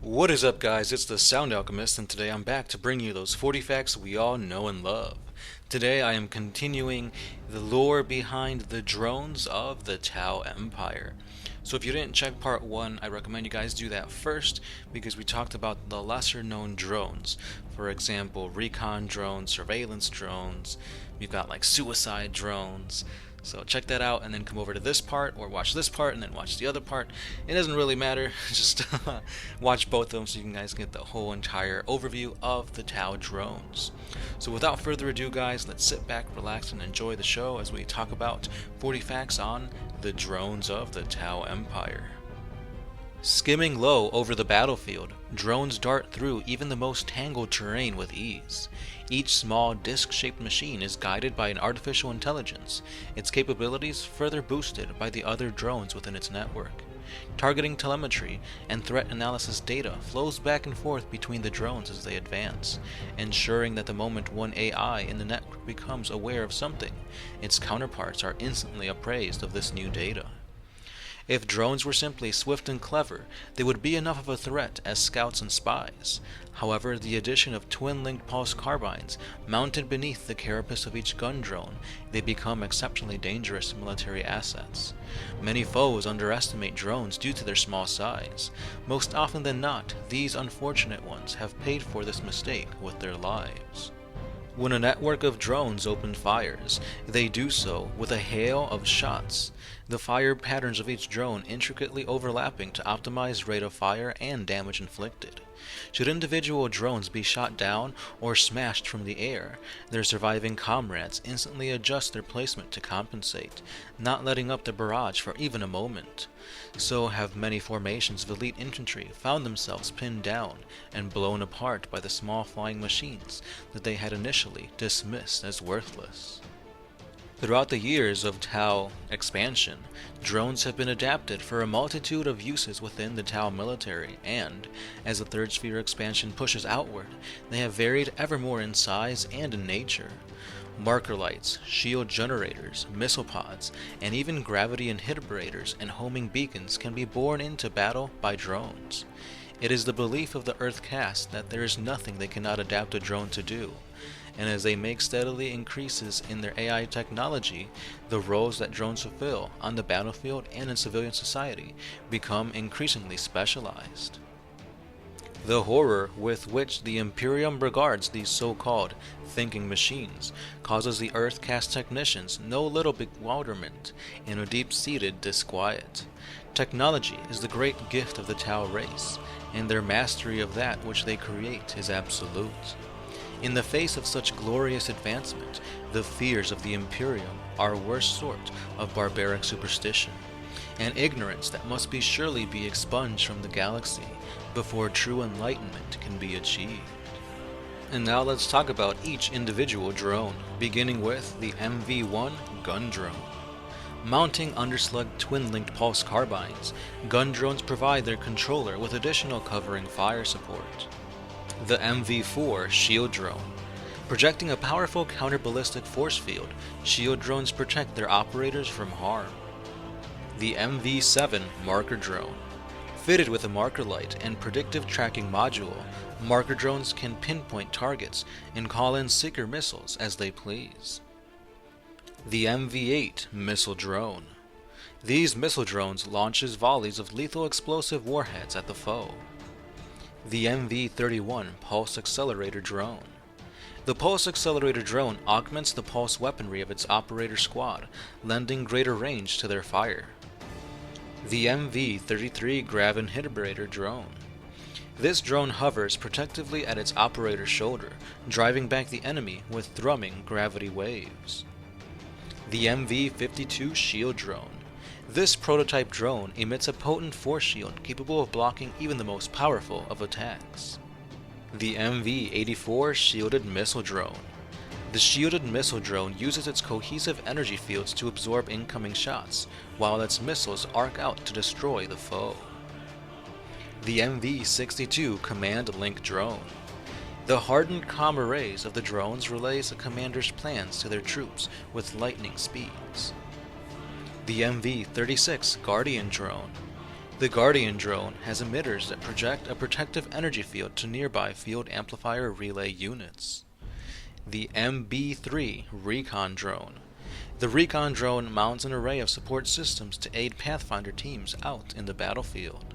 What is up, guys? It's the Sound Alchemist, and today I'm back to bring you those 40 facts we all know and love. Today I am continuing the lore behind the drones of the Tau Empire. So if you didn't check part 1, I recommend you guys do that first, because we talked about the lesser known drones. For example, recon drones, surveillance drones, we've got like suicide drones. So check that out and then come over to this part, or watch this part and then watch the other part. It doesn't really matter, just watch both of them so you guys get the whole entire overview of the Tau drones. So without further ado, guys, let's sit back, relax, and enjoy the show as we talk about 40 facts on the drones of the Tau Empire. Skimming low over the battlefield, drones dart through even the most tangled terrain with ease. Each small disc-shaped machine is guided by an artificial intelligence, its capabilities further boosted by the other drones within its network. Targeting telemetry and threat analysis data flows back and forth between the drones as they advance, ensuring that the moment one AI in the network becomes aware of something, its counterparts are instantly appraised of this new data. If drones were simply swift and clever, they would be enough of a threat as scouts and spies. However, the addition of twin-linked pulse carbines mounted beneath the carapace of each gun drone, they become exceptionally dangerous military assets. Many foes underestimate drones due to their small size. Most often than not, these unfortunate ones have paid for this mistake with their lives. When a network of drones open fires, they do so with a hail of shots, the fire patterns of each drone intricately overlapping to optimize rate of fire and damage inflicted. Should individual drones be shot down or smashed from the air, their surviving comrades instantly adjust their placement to compensate, not letting up the barrage for even a moment. So have many formations of elite infantry found themselves pinned down and blown apart by the small flying machines that they had initially dismissed as worthless. Throughout the years of Tau expansion, drones have been adapted for a multitude of uses within the Tau military, and, as the Third Sphere expansion pushes outward, they have varied ever more in size and in nature. Marker lights, shield generators, missile pods, and even gravity inhibitors and homing beacons can be borne into battle by drones. It is the belief of the Earth caste that there is nothing they cannot adapt a drone to do, and as they make steadily increases in their AI technology, the roles that drones fulfill on the battlefield and in civilian society become increasingly specialized. The horror with which the Imperium regards these so-called thinking machines causes the Earth caste technicians no little bewilderment and a deep-seated disquiet. Technology is the great gift of the Tau race, and their mastery of that which they create is absolute. In the face of such glorious advancement, the fears of the Imperium are a worse sort of barbaric superstition, an ignorance that must surely be expunged from the galaxy before true enlightenment can be achieved. And now let's talk about each individual drone, beginning with the Mb3 gun drone. Mounting underslug twin-linked pulse carbines, gun drones provide their controller with additional covering fire support. The Mb4 shield drone. Projecting a powerful counter-ballistic force field, shield drones protect their operators from harm. The Mb7 marker drone. Fitted with a marker light and predictive tracking module, marker drones can pinpoint targets and call in seeker missiles as they please. The Mb8 missile drone. These missile drones launches volleys of lethal explosive warheads at the foe. The Mb31 Pulse Accelerator Drone. The Pulse Accelerator Drone augments the pulse weaponry of its operator squad, lending greater range to their fire. The Mb33 Grav Inhibirator Drone. This drone hovers protectively at its operator's shoulder, driving back the enemy with thrumming gravity waves. The Mb52 Shield Drone. This prototype drone emits a potent force shield capable of blocking even the most powerful of attacks. The Mb84 Shielded Missile Drone. The shielded missile drone uses its cohesive energy fields to absorb incoming shots, while its missiles arc out to destroy the foe. The Mb62 Command Link Drone. The hardened comm arrays of the drones relays the commander's plans to their troops with lightning speeds. The Mb36 Guardian Drone. The Guardian drone has emitters that project a protective energy field to nearby field amplifier relay units. The Mb3 Recon Drone. The Recon drone mounts an array of support systems to aid Pathfinder teams out in the battlefield.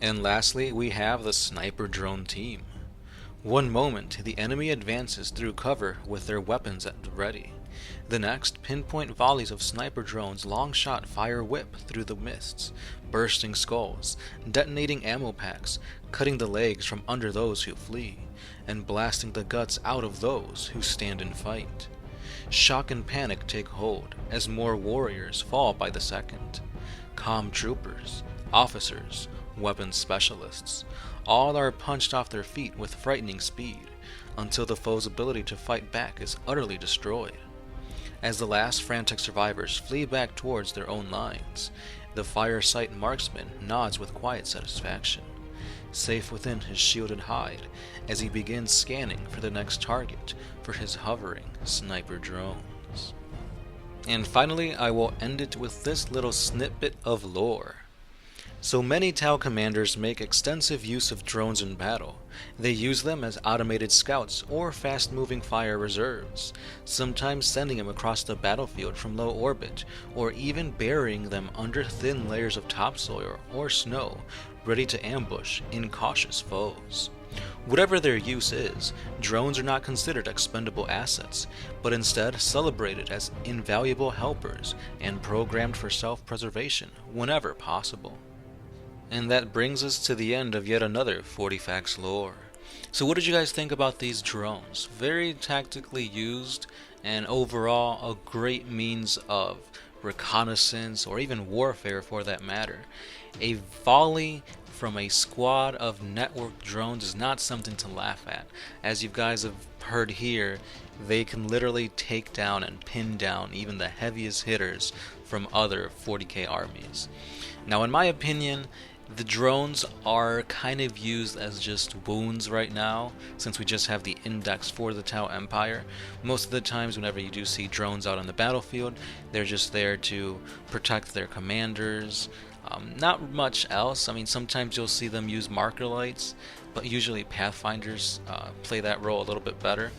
And lastly, we have the Sniper Drone team. One moment, the enemy advances through cover with their weapons at the ready. The next, pinpoint volleys of sniper drones long shot fire whip through the mists, bursting skulls, detonating ammo packs, cutting the legs from under those who flee, and blasting the guts out of those who stand and fight. Shock and panic take hold as more warriors fall by the second. Comm troopers, officers, weapons specialists, all are punched off their feet with frightening speed, until the foe's ability to fight back is utterly destroyed. As the last frantic survivors flee back towards their own lines, the fire-sight marksman nods with quiet satisfaction, safe within his shielded hide as he begins scanning for the next target for his hovering sniper drones. And finally, I will end it with this little snippet of lore. So many Tau commanders make extensive use of drones in battle. They use them as automated scouts or fast-moving fire reserves, sometimes sending them across the battlefield from low orbit, or even burying them under thin layers of topsoil or snow, ready to ambush incautious foes. Whatever their use is, drones are not considered expendable assets, but instead celebrated as invaluable helpers and programmed for self-preservation whenever possible. And that brings us to the end of yet another 40 Facts lore. So what did you guys think about these drones? Very tactically used, and overall a great means of reconnaissance or even warfare for that matter. A volley from a squad of networked drones is not something to laugh at. As you guys have heard here, they can literally take down and pin down even the heaviest hitters from other 40k armies. Now in my opinion, the drones are kind of used as just wounds right now, since we just have the index for the Tau Empire. Most of the times whenever you do see drones out on the battlefield, they're just there to protect their commanders. Not much else. I mean, sometimes you'll see them use marker lights, but usually Pathfinders play that role a little bit better.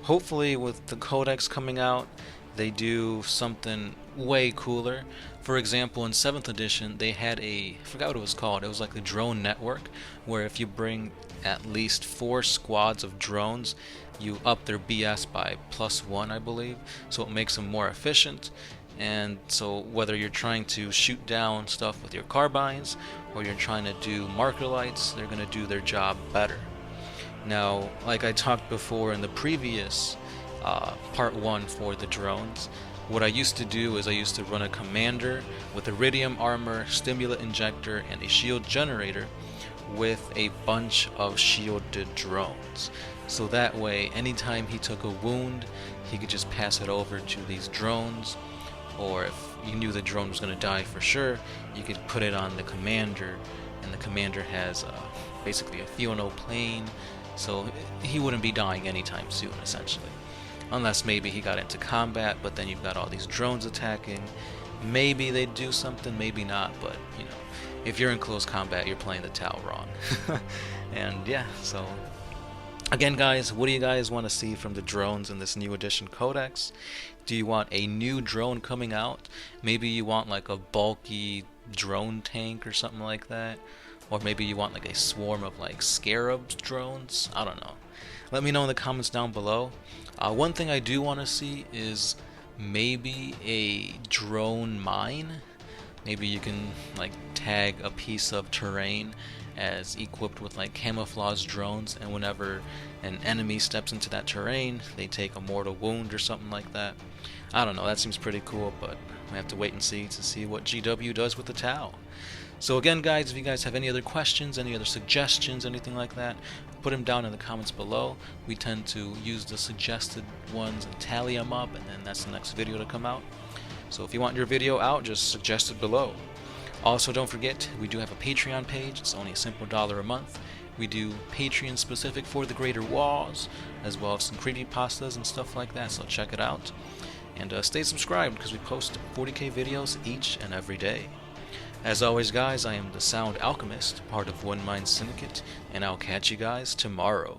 Hopefully with the Codex coming out, they do something way cooler. For example, in 7th edition, they had I forgot what it was called, it was like the drone network, where if you bring at least 4 squads of drones, you up their BS by +1, I believe, so it makes them more efficient. And so whether you're trying to shoot down stuff with your carbines, or you're trying to do marker lights, they're going to do their job better. Now, like I talked before in the previous part 1 for the drones, what I used to do is I used to run a commander with iridium armor, stimulant injector, and a shield generator with a bunch of shielded drones. So that way, anytime he took a wound, he could just pass it over to these drones, or if you knew the drone was going to die for sure, you could put it on the commander, and the commander has basically a Fiono plane, so he wouldn't be dying anytime soon, essentially. Unless maybe he got into combat, but then you've got all these drones attacking. Maybe they'd do something, maybe not, but you know, if you're in close combat, you're playing the Tau wrong. And yeah, so again guys, what do you guys want to see from the drones in this new edition Codex? Do you want a new drone coming out? Maybe you want like a bulky drone tank or something like that? Or maybe you want like a swarm of like Scarab drones? I don't know. Let me know in the comments down below. One thing I do want to see is maybe a drone mine. Maybe you can like tag a piece of terrain as equipped with like camouflage drones, and whenever an enemy steps into that terrain, they take a mortal wound or something like that. I don't know, that seems pretty cool, but we have to wait and see what GW does with the Tau. So again guys, if you guys have any other questions, any other suggestions, anything like that, put them down in the comments below. We tend to use the suggested ones and tally them up, and then that's the next video to come out. So if you want your video out, just suggest it below. Also, don't forget, we do have a Patreon page. It's only a simple $1 a month. We do Patreon specific for the Greater Walls, as well as some creepypastas and stuff like that, so check it out. And stay subscribed, because we post 40k videos each and every day. As always, guys, I am the Sound Alchemist, part of One Mind Syndicate, and I'll catch you guys tomorrow.